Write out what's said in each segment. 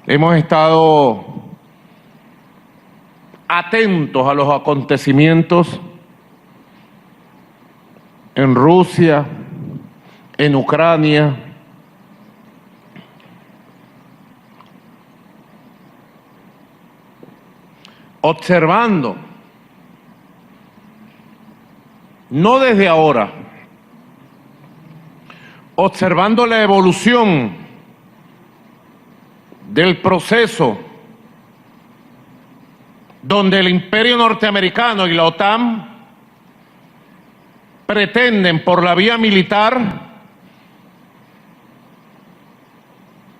Hemos estado atentos a los acontecimientos en Rusia, en Ucrania, observando, no desde ahora, observando la evolución del proceso donde el imperio norteamericano y la OTAN pretenden por la vía militar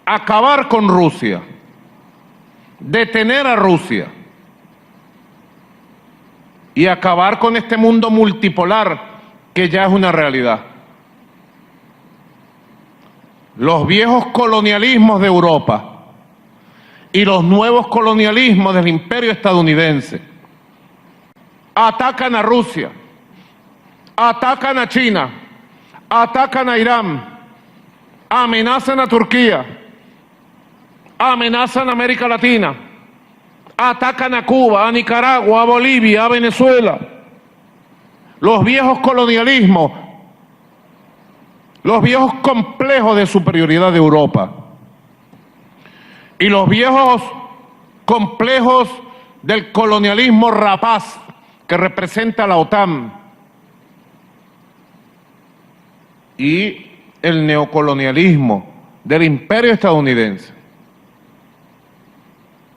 acabar con Rusia, detener a Rusia y acabar con este mundo multipolar que ya es una realidad. Los viejos colonialismos de Europa y los nuevos colonialismos del imperio estadounidense atacan a Rusia, atacan a China, atacan a Irán, amenazan a Turquía, amenazan a América Latina, atacan a Cuba, a Nicaragua, a Bolivia, a Venezuela. Los viejos colonialismos, los viejos complejos de superioridad de Europa y los viejos complejos del colonialismo rapaz que representa la OTAN y el neocolonialismo del imperio estadounidense.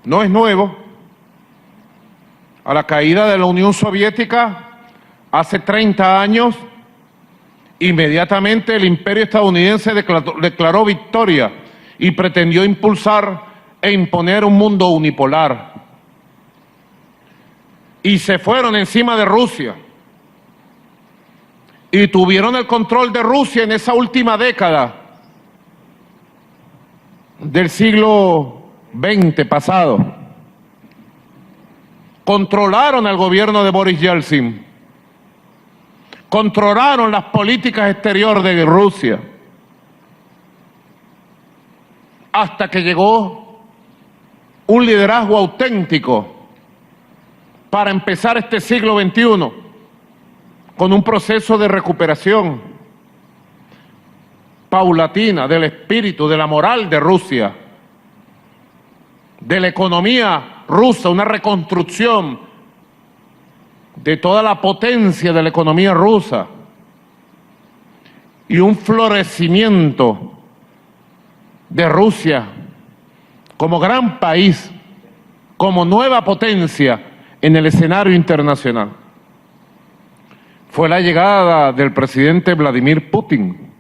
No es nuevo. A la caída de la Unión Soviética hace 30 años, inmediatamente el imperio estadounidense declaró victoria y pretendió impulsar e imponer un mundo unipolar. Y se fueron encima de Rusia. Y tuvieron el control de Rusia en esa última década del siglo XX pasado. Controlaron al gobierno de Boris Yeltsin. Controlaron las políticas exteriores de Rusia. Hasta que llegó un liderazgo auténtico para empezar este siglo XXI con un proceso de recuperación paulatina del espíritu, de la moral de Rusia, de la economía rusa, una reconstrucción de toda la potencia de la economía rusa y un florecimiento de Rusia como gran país, como nueva potencia en el escenario internacional. Fue la llegada del presidente Vladimir Putin,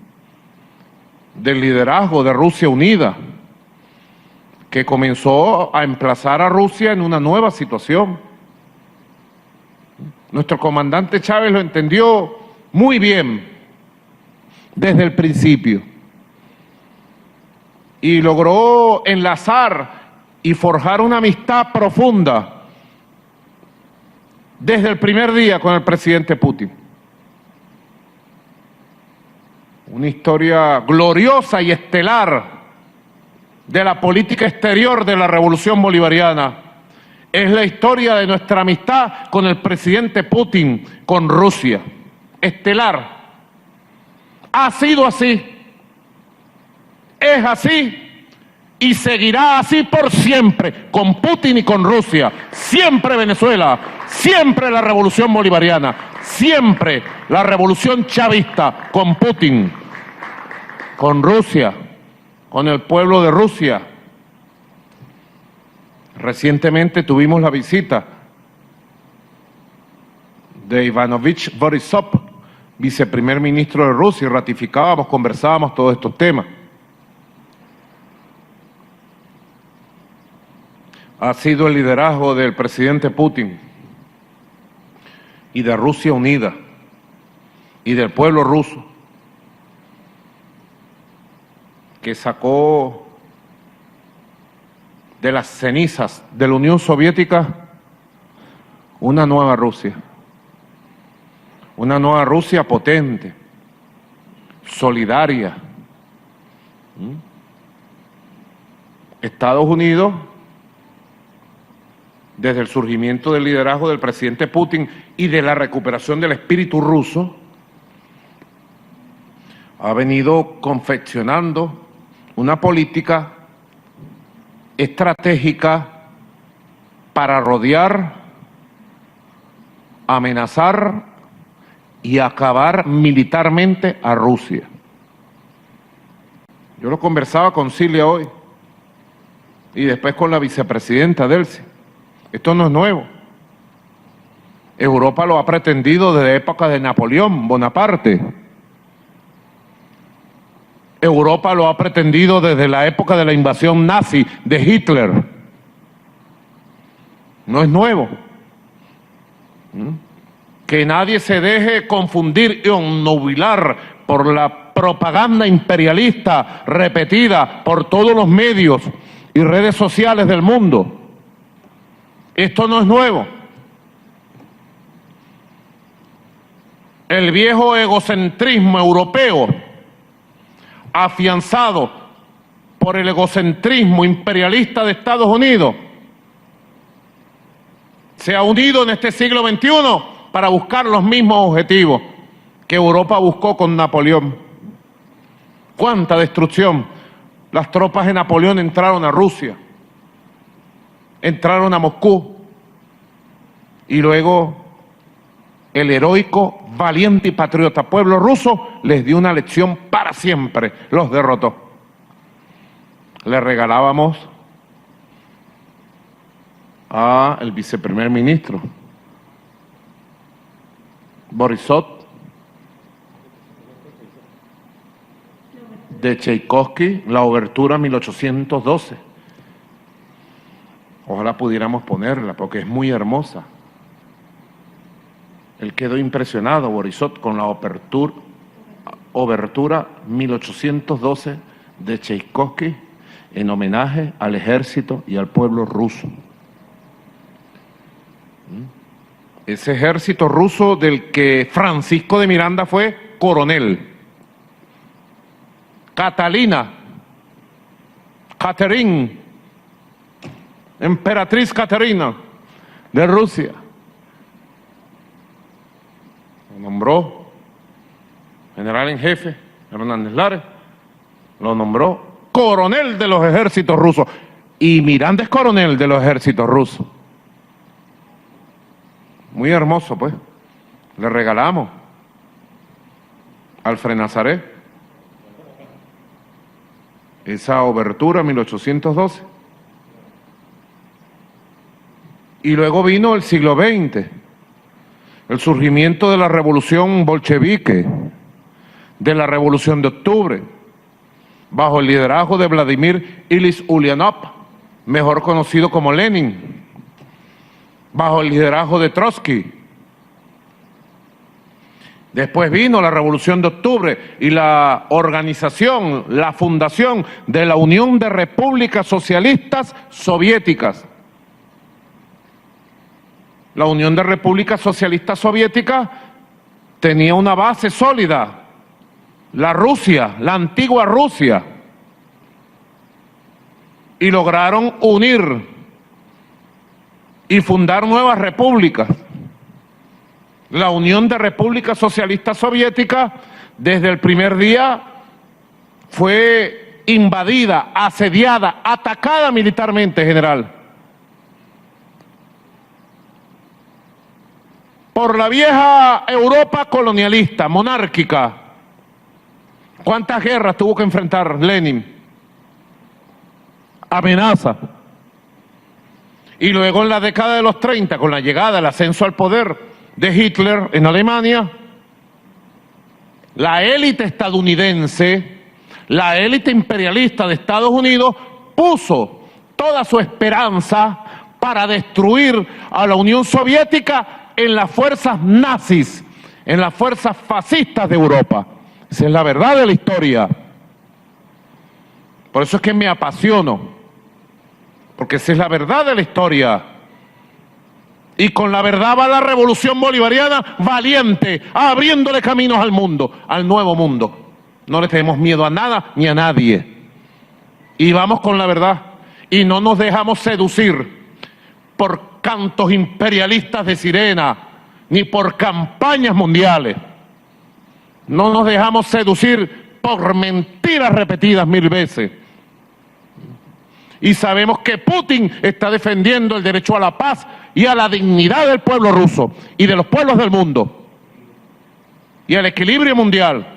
del liderazgo de Rusia Unida, que comenzó a emplazar a Rusia en una nueva situación. Nuestro comandante Chávez lo entendió muy bien desde el principio y logró enlazar y forjar una amistad profunda desde el primer día con el presidente Putin. Una historia gloriosa y estelar de la política exterior de la Revolución Bolivariana es la historia de nuestra amistad con el presidente Putin, con Rusia. Estelar. Ha sido así, es así y seguirá así por siempre, con Putin y con Rusia. Siempre Venezuela, siempre la Revolución Bolivariana, siempre la Revolución Chavista, con Putin, con Rusia, con el pueblo de Rusia. Recientemente tuvimos la visita de Ivanovich Borisov, viceprimer ministro de Rusia, y ratificábamos, conversábamos todos estos temas. Ha sido el liderazgo del presidente Putin y de Rusia Unida y del pueblo ruso que sacó de las cenizas de la Unión Soviética una nueva Rusia potente, solidaria, Estados Unidos, desde el surgimiento del liderazgo del presidente Putin y de la recuperación del espíritu ruso, ha venido confeccionando una política estratégica para rodear, amenazar y acabar militarmente a Rusia. Yo lo conversaba con Cilia hoy y después con la vicepresidenta Delcy. Esto no es nuevo. Europa lo ha pretendido desde época de Napoleón Bonaparte. Europa lo ha pretendido desde la época de la invasión nazi de Hitler. No es nuevo. Que nadie se deje confundir y obnubilar por la propaganda imperialista repetida por todos los medios y redes sociales del mundo. Esto no es nuevo. El viejo egocentrismo europeo, afianzado por el egocentrismo imperialista de Estados Unidos, se ha unido en este siglo XXI para buscar los mismos objetivos que Europa buscó con Napoleón. ¡Cuánta destrucción! Las tropas de Napoleón entraron a Rusia, entraron a Moscú, y luego el heroico, valiente y patriota pueblo ruso les dio una lección para siempre, los derrotó. Le regalábamos al viceprimer ministro Borisov de Tchaikovsky la obertura 1812. Ojalá pudiéramos ponerla porque es muy hermosa. Él quedó impresionado, Borisov, con la obertura 1812 de Tchaikovsky en homenaje al ejército y al pueblo ruso. Ese ejército ruso del que Francisco de Miranda fue coronel. Catherine, emperatriz Caterina de Rusia, lo nombró general en jefe, Hernández Lares, lo nombró coronel de los ejércitos rusos, y Miranda es coronel de los ejércitos rusos. Muy hermoso, pues. Le regalamos al Frenazaret esa obertura 1812. Y luego vino el siglo XX, el surgimiento de la revolución bolchevique, de la revolución de octubre, bajo el liderazgo de Vladimir Ilich Ulyanov, mejor conocido como Lenin, bajo el liderazgo de Trotsky. Después vino la Revolución de Octubre y la organización, la fundación de la Unión de Repúblicas Socialistas Soviéticas. La Unión de Repúblicas Socialistas Soviéticas tenía una base sólida, la Rusia, la antigua Rusia, y lograron unir y fundar nuevas repúblicas. La Unión de Repúblicas Socialistas Soviéticas desde el primer día fue invadida, asediada, atacada militarmente, general, por la vieja Europa colonialista, monárquica. ¿Cuántas guerras tuvo que enfrentar Lenin? Amenaza. Y luego en la década de los 30, con la llegada, el ascenso al poder de Hitler en Alemania, la élite estadounidense, la élite imperialista de Estados Unidos, puso toda su esperanza para destruir a la Unión Soviética en las fuerzas nazis, en las fuerzas fascistas de Europa. Esa es la verdad de la historia. Por eso es que me apasiono, porque esa es la verdad de la historia. Y con la verdad va la revolución bolivariana valiente, abriéndole caminos al mundo, al nuevo mundo. No le tenemos miedo a nada ni a nadie. Y vamos con la verdad. y no nos dejamos seducir por cantos imperialistas de sirena, ni por campañas mundiales. No nos dejamos seducir por mentiras repetidas 1000 veces. Y sabemos que Putin está defendiendo el derecho a la paz y a la dignidad del pueblo ruso y de los pueblos del mundo y al equilibrio mundial.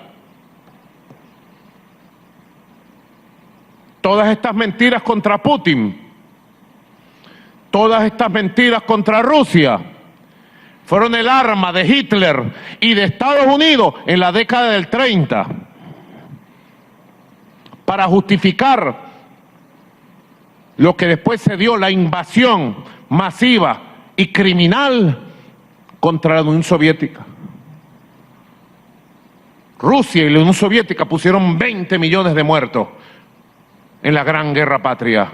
Todas estas mentiras contra Putin, todas estas mentiras contra Rusia, fueron el arma de Hitler y de Estados Unidos en la década del 30 para justificar lo que después se dio, la invasión masiva y criminal contra la Unión Soviética. Rusia y la Unión Soviética pusieron 20 millones de muertos en la Gran Guerra Patria,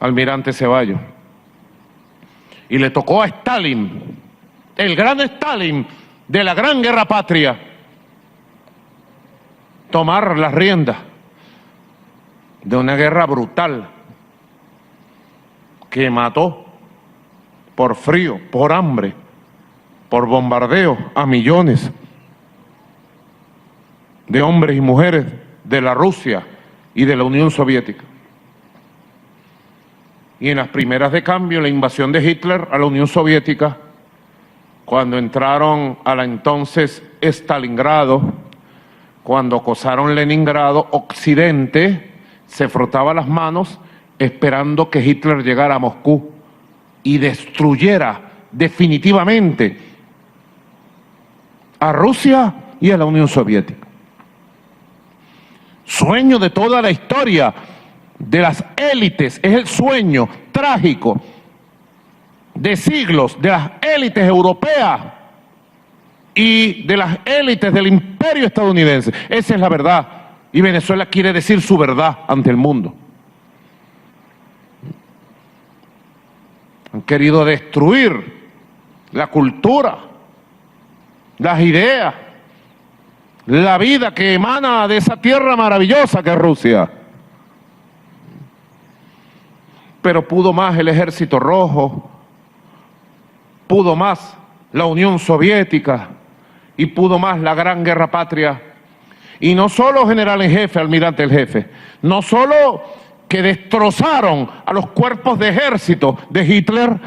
almirante Ceballos. Y le tocó a Stalin, el gran Stalin de la Gran Guerra Patria, tomar las riendas de una guerra brutal que mató por frío, por hambre, por bombardeo a millones de hombres y mujeres de la Rusia y de la Unión Soviética. Y en las primeras de cambio, la invasión de Hitler a la Unión Soviética, cuando entraron a la entonces Stalingrado, cuando acosaron Leningrado, Occidente se frotaba las manos esperando que Hitler llegara a Moscú y destruyera definitivamente a Rusia y a la Unión Soviética. Sueño de toda la historia de las élites, es el sueño trágico de siglos de las élites europeas y de las élites del imperio estadounidense. Esa es la verdad, y Venezuela quiere decir su verdad ante el mundo. Han querido destruir la cultura, las ideas, la vida que emana de esa tierra maravillosa que es Rusia. Pero pudo más el Ejército Rojo, pudo más la Unión Soviética y pudo más la Gran Guerra Patria. Y no solo general en jefe, almirante en jefe, no solo que destrozaron a los cuerpos de ejército de Hitler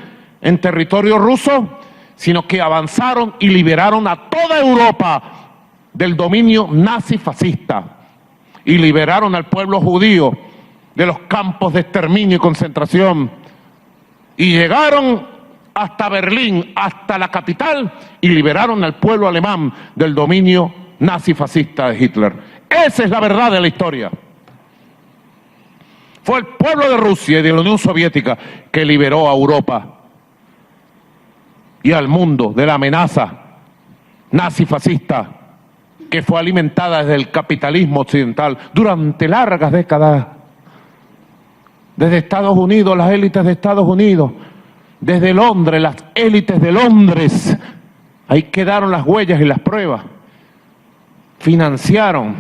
en territorio ruso, sino que avanzaron y liberaron a toda Europa del dominio nazi-fascista y liberaron al pueblo judío de los campos de exterminio y concentración y llegaron hasta Berlín, hasta la capital, y liberaron al pueblo alemán del dominio nazi-fascista de Hitler. Esa es la verdad de la historia. Fue el pueblo de Rusia y de la Unión Soviética que liberó a Europa y al mundo de la amenaza nazi-fascista que fue alimentada desde el capitalismo occidental durante largas décadas. Desde Estados Unidos, las élites de Estados Unidos, desde Londres, las élites de Londres, ahí quedaron las huellas y las pruebas. Financiaron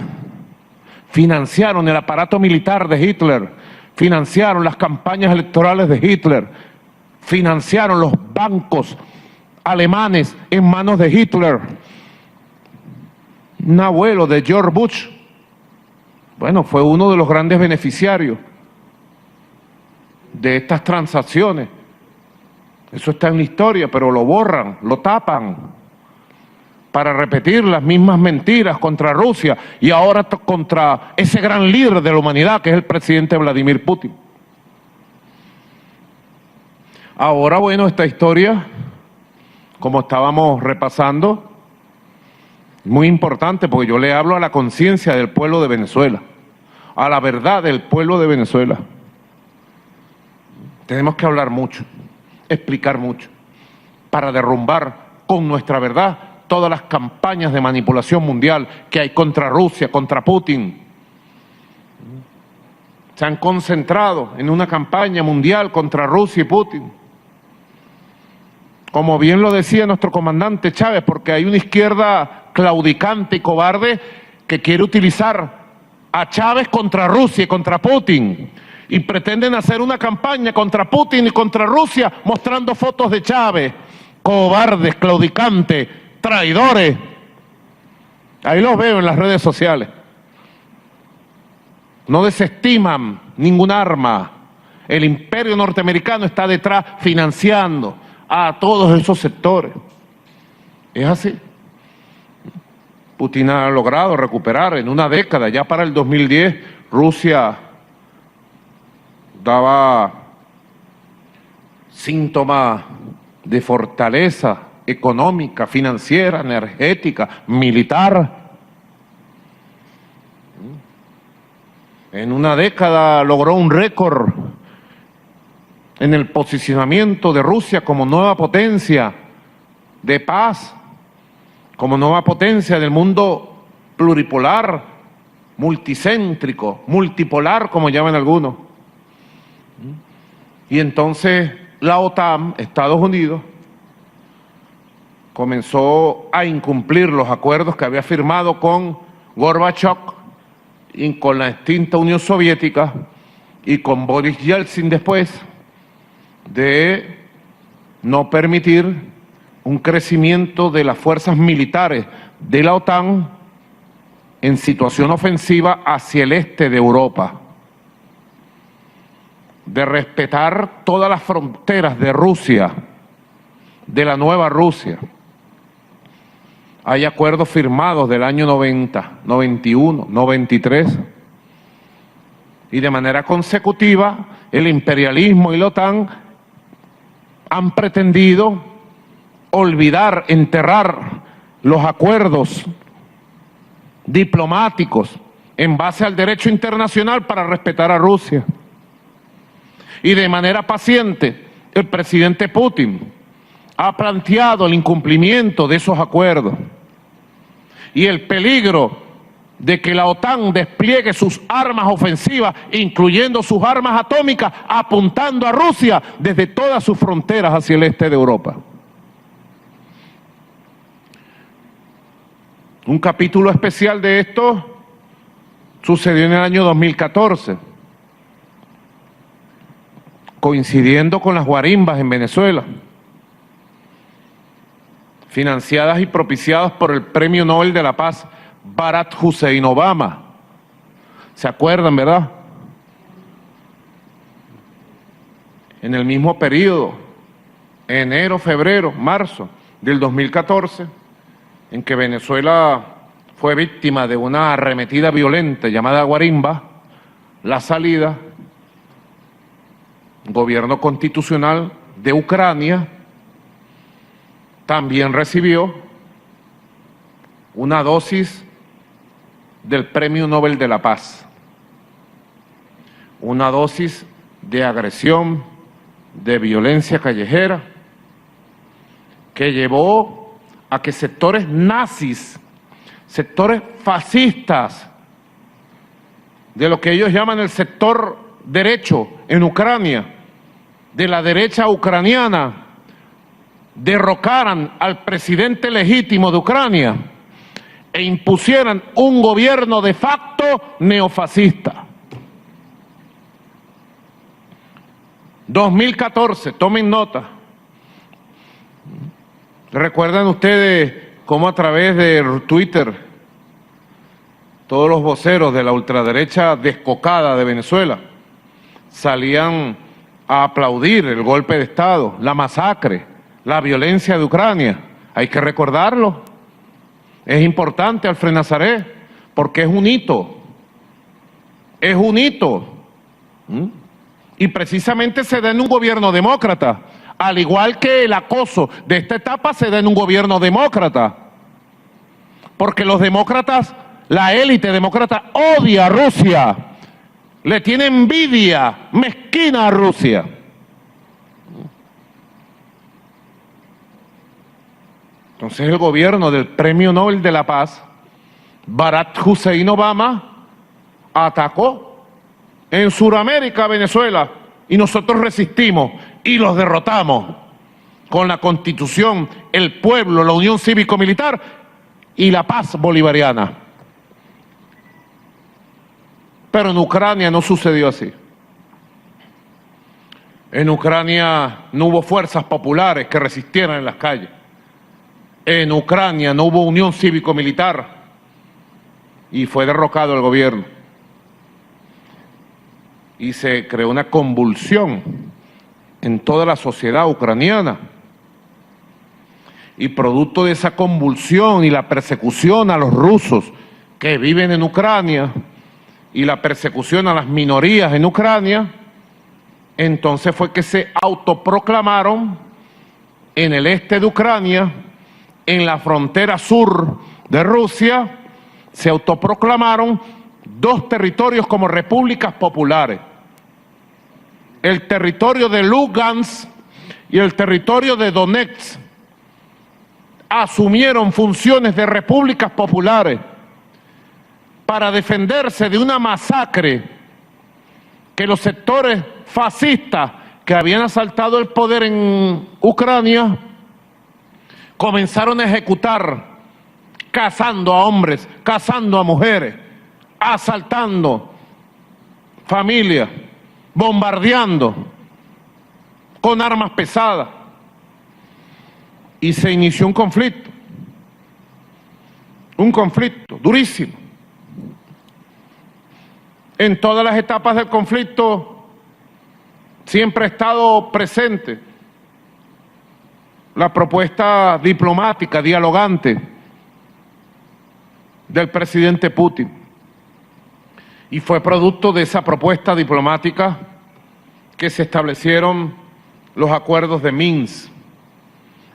el aparato militar de Hitler, financiaron las campañas electorales de Hitler, financiaron los bancos alemanes en manos de Hitler. Un abuelo de George Bush, bueno, fue uno de los grandes beneficiarios de estas transacciones. Eso está en la historia, pero lo borran, lo tapan, para repetir las mismas mentiras contra Rusia y ahora contra ese gran líder de la humanidad que es el presidente Vladimir Putin. Ahora, bueno, esta historia, como estábamos repasando, muy importante porque yo le hablo a la conciencia del pueblo de Venezuela, a la verdad del pueblo de Venezuela. Tenemos que hablar mucho, explicar mucho, para derrumbar con nuestra verdad todas las campañas de manipulación mundial que hay contra Rusia, contra Putin. Se han concentrado en una campaña mundial contra Rusia y Putin. Como bien lo decía nuestro comandante Chávez, porque hay una izquierda claudicante y cobarde que quiere utilizar a Chávez contra Rusia y contra Putin. y pretenden hacer una campaña contra Putin y contra Rusia mostrando fotos de Chávez. Cobardes, claudicantes, traidores. Ahí los veo en las redes sociales. No desestiman ningún arma. El imperio norteamericano está detrás financiando a todos esos sectores. Es así. Putin ha logrado recuperar en una década, ya para el 2010, Rusia daba síntomas de fortaleza económica, financiera, energética, militar. En una década logró un récord en el posicionamiento de Rusia como nueva potencia de paz, como nueva potencia del mundo pluripolar, multicéntrico, multipolar, como llaman algunos. Y entonces la OTAN, Estados Unidos, comenzó a incumplir los acuerdos que había firmado con Gorbachev y con la extinta Unión Soviética y con Boris Yeltsin después, de no permitir un crecimiento de las fuerzas militares de la OTAN en situación ofensiva hacia el este de Europa, de respetar todas las fronteras de Rusia, de la nueva Rusia. Hay acuerdos firmados del año 90, 91, 93, y de manera consecutiva el imperialismo y la OTAN han pretendido olvidar, enterrar los acuerdos diplomáticos en base al derecho internacional para respetar a Rusia. Y de manera paciente, el presidente Putin ha planteado el incumplimiento de esos acuerdos y el peligro de que la OTAN despliegue sus armas ofensivas, incluyendo sus armas atómicas, apuntando a Rusia desde todas sus fronteras hacia el este de Europa. Un capítulo especial de esto sucedió en el año 2014, coincidiendo con las guarimbas en Venezuela, financiadas y propiciadas por el Premio Nobel de la Paz Barack Hussein Obama. ¿Se acuerdan, verdad? En el mismo periodo, enero, febrero, marzo del 2014, en que Venezuela fue víctima de una arremetida violenta llamada guarimba, la salida, gobierno constitucional de Ucrania también recibió una dosis del Premio Nobel de la Paz, una dosis de agresión, de violencia callejera, que llevó a que sectores nazis, sectores fascistas, de lo que ellos llaman el sector derecho en Ucrania, de la derecha ucraniana, derrocaran al presidente legítimo de Ucrania e impusieran un gobierno de facto neofascista. 2014, tomen nota. ¿Recuerdan ustedes cómo a través de Twitter todos los voceros de la ultraderecha descocada de Venezuela salían a aplaudir el golpe de Estado, la masacre, la violencia de Ucrania? Hay que recordarlo. Es importante, Alfred Nazaret, porque es un hito. Es un hito. Y precisamente se da en un gobierno demócrata, al igual que el acoso de esta etapa se da en un gobierno demócrata. Porque los demócratas, la élite demócrata odia a Rusia, le tiene envidia mezquina a Rusia. Entonces el gobierno del Premio Nobel de la Paz, Barack Hussein Obama, atacó en Sudamérica a Venezuela y nosotros resistimos y los derrotamos con la Constitución, el pueblo, la Unión Cívico-Militar y la paz bolivariana. Pero en Ucrania no sucedió así. En Ucrania no hubo fuerzas populares que resistieran en las calles. En Ucrania no hubo unión cívico-militar y fue derrocado el gobierno. Y se creó una convulsión en toda la sociedad ucraniana. Y producto de esa convulsión y la persecución a los rusos que viven en Ucrania y la persecución a las minorías en Ucrania, entonces fue que se autoproclamaron en el este de Ucrania, en la frontera sur de Rusia, se autoproclamaron dos territorios como repúblicas populares. El territorio de Lugansk y el territorio de Donetsk asumieron funciones de repúblicas populares para defenderse de una masacre que los sectores fascistas que habían asaltado el poder en Ucrania comenzaron a ejecutar, cazando a hombres, cazando a mujeres, asaltando familias, bombardeando con armas pesadas. Y se inició un conflicto durísimo. En todas las etapas del conflicto siempre ha estado presente la propuesta diplomática, dialogante del presidente Putin. Y fue producto de esa propuesta diplomática que se establecieron los acuerdos de Minsk,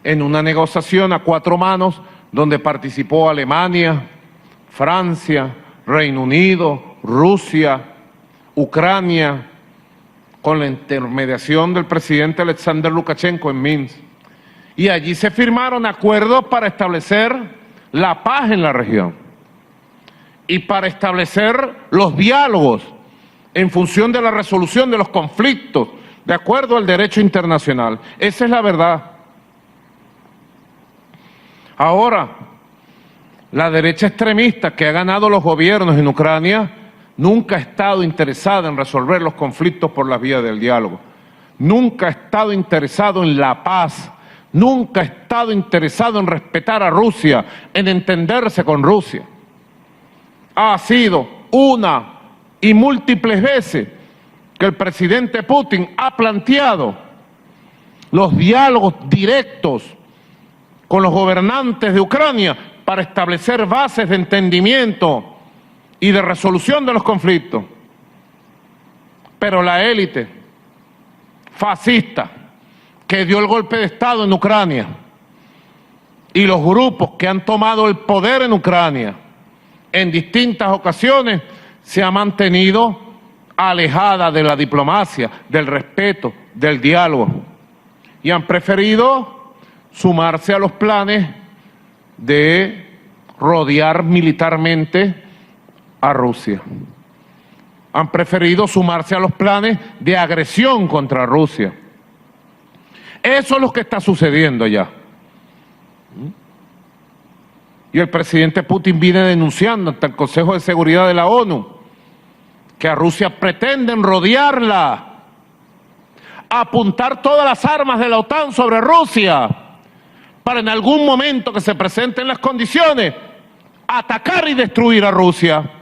en una negociación a cuatro manos donde participó Alemania, Francia, Reino Unido, Rusia, Ucrania, con la intermediación del presidente Alexander Lukashenko en Minsk. Y allí se firmaron acuerdos para establecer la paz en la región y para establecer los diálogos en función de la resolución de los conflictos, de acuerdo al derecho internacional. Esa es la verdad. Ahora, la derecha extremista que ha ganado los gobiernos en Ucrania nunca ha estado interesada en resolver los conflictos por la vía del diálogo. Nunca ha estado interesado en la paz. Nunca ha estado interesado en respetar a Rusia, en entenderse con Rusia. Ha sido una y múltiples veces que el presidente Putin ha planteado los diálogos directos con los gobernantes de Ucrania para establecer bases de entendimiento y de resolución de los conflictos. Pero la élite fascista que dio el golpe de Estado en Ucrania y los grupos que han tomado el poder en Ucrania en distintas ocasiones se ha mantenido alejada de la diplomacia, del respeto, del diálogo, y han preferido sumarse a los planes de rodear militarmente a Rusia. Han preferido sumarse a los planes de agresión contra Rusia. Eso es lo que está sucediendo ya. Y el presidente Putin viene denunciando ante el Consejo de Seguridad de la ONU que a Rusia pretenden rodearla, apuntar todas las armas de la OTAN sobre Rusia, para en algún momento que se presenten las condiciones, atacar y destruir a Rusia.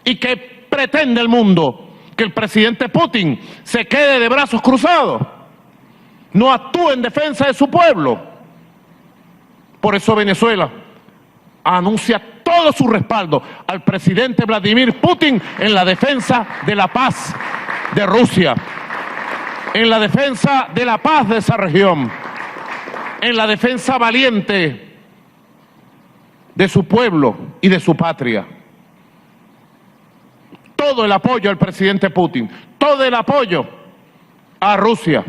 ¿Y qué pretende el mundo? Que el presidente Putin se quede de brazos cruzados, no actúe en defensa de su pueblo. Por eso Venezuela anuncia todo su respaldo al presidente Vladimir Putin en la defensa de la paz de Rusia, en la defensa de la paz de esa región, en la defensa valiente de su pueblo y de su patria. Todo el apoyo al presidente Putin, todo el apoyo a Rusia.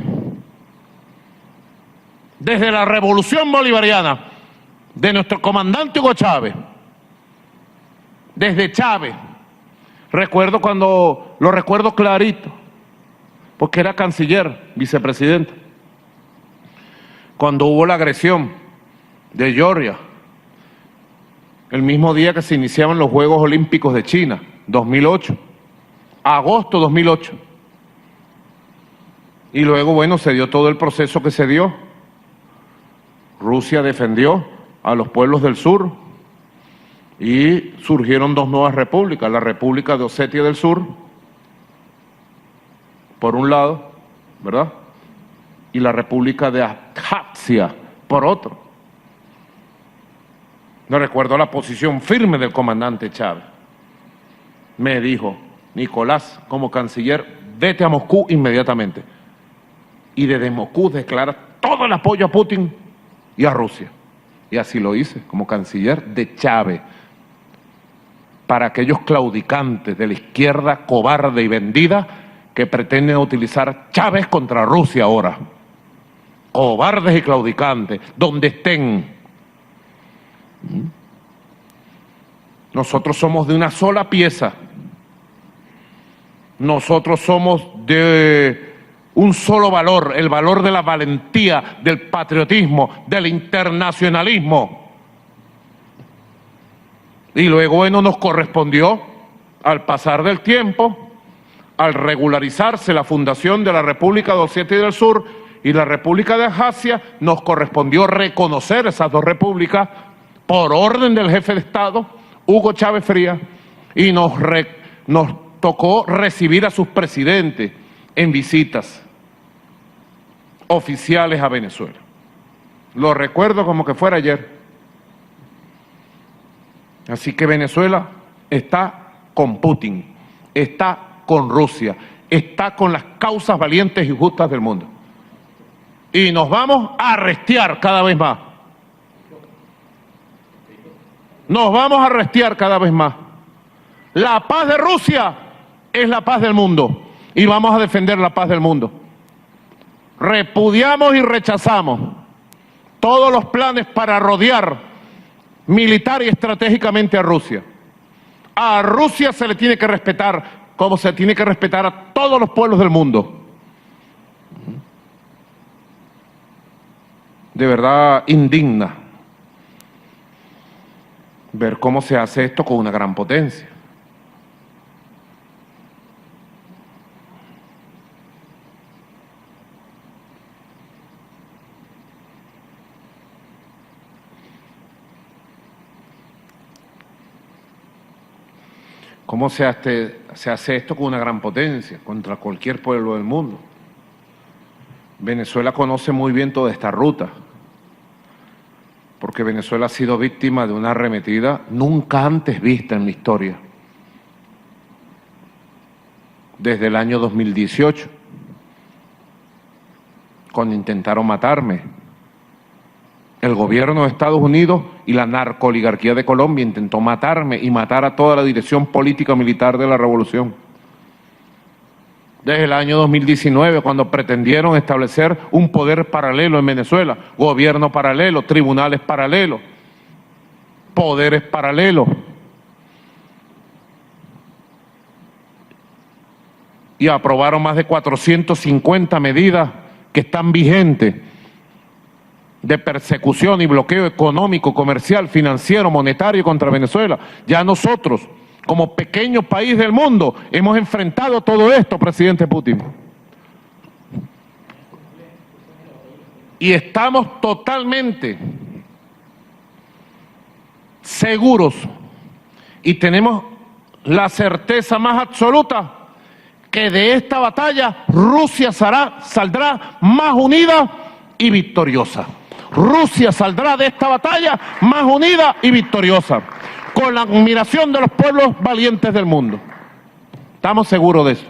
Desde la revolución bolivariana de nuestro comandante Hugo Chávez, desde Chávez, lo recuerdo clarito, porque era canciller, vicepresidente, cuando hubo la agresión de Georgia, el mismo día que se iniciaban los Juegos Olímpicos de China, 2008, agosto 2008. Y luego, bueno, se dio todo el proceso que se dio. Rusia defendió a los pueblos del sur y surgieron dos nuevas repúblicas, la República de Osetia del Sur, por un lado, ¿verdad? Y la República de Abjasia, por otro. No recuerdo la posición firme del comandante Chávez. Me dijo, Nicolás, como canciller, vete a Moscú inmediatamente. Y desde Moscú declara todo el apoyo a Putin y a Rusia. Y así lo hice, como canciller de Chávez. Para aquellos claudicantes de la izquierda cobarde y vendida que pretenden utilizar Chávez contra Rusia ahora. Cobardes y claudicantes, donde estén. Nosotros somos de una sola pieza. Nosotros somos de un solo valor, el valor de la valentía, del patriotismo, del internacionalismo. Y luego, bueno, nos correspondió, al pasar del tiempo, al regularizarse la fundación de la República de Osetia del Sur y la República de Abjasia, nos correspondió reconocer esas dos repúblicas por orden del jefe de Estado, Hugo Chávez Frías, y nos tocó recibir a sus presidentes en visitas oficiales a Venezuela. Lo recuerdo como que fuera ayer. Así que Venezuela está con Putin, está con Rusia, está con las causas valientes y justas del mundo. Y nos vamos a arrestiar cada vez más. Nos vamos a arrestiar cada vez más. La paz de Rusia es la paz del mundo y vamos a defender la paz del mundo. Repudiamos y rechazamos todos los planes para rodear militar y estratégicamente a Rusia. A Rusia se le tiene que respetar como se tiene que respetar a todos los pueblos del mundo. De verdad indigna ver cómo se hace esto con una gran potencia. ¿Cómo se hace esto con una gran potencia contra cualquier pueblo del mundo? Venezuela conoce muy bien toda esta ruta, porque Venezuela ha sido víctima de una arremetida nunca antes vista en la historia. Desde el año 2018, cuando intentaron matarme. El gobierno de Estados Unidos y la narcooligarquía de Colombia intentó matarme y matar a toda la dirección política militar de la revolución. Desde el año 2019, cuando pretendieron establecer un poder paralelo en Venezuela, gobierno paralelo, tribunales paralelos, poderes paralelos. Y aprobaron más de 450 medidas que están vigentes de persecución y bloqueo económico, comercial, financiero, monetario contra Venezuela. Ya nosotros, como pequeño país del mundo, hemos enfrentado todo esto, presidente Putin. Y estamos totalmente seguros y tenemos la certeza más absoluta que de esta batalla Rusia saldrá más unida y victoriosa. Rusia saldrá de esta batalla más unida y victoriosa, con la admiración de los pueblos valientes del mundo. Estamos seguros de eso.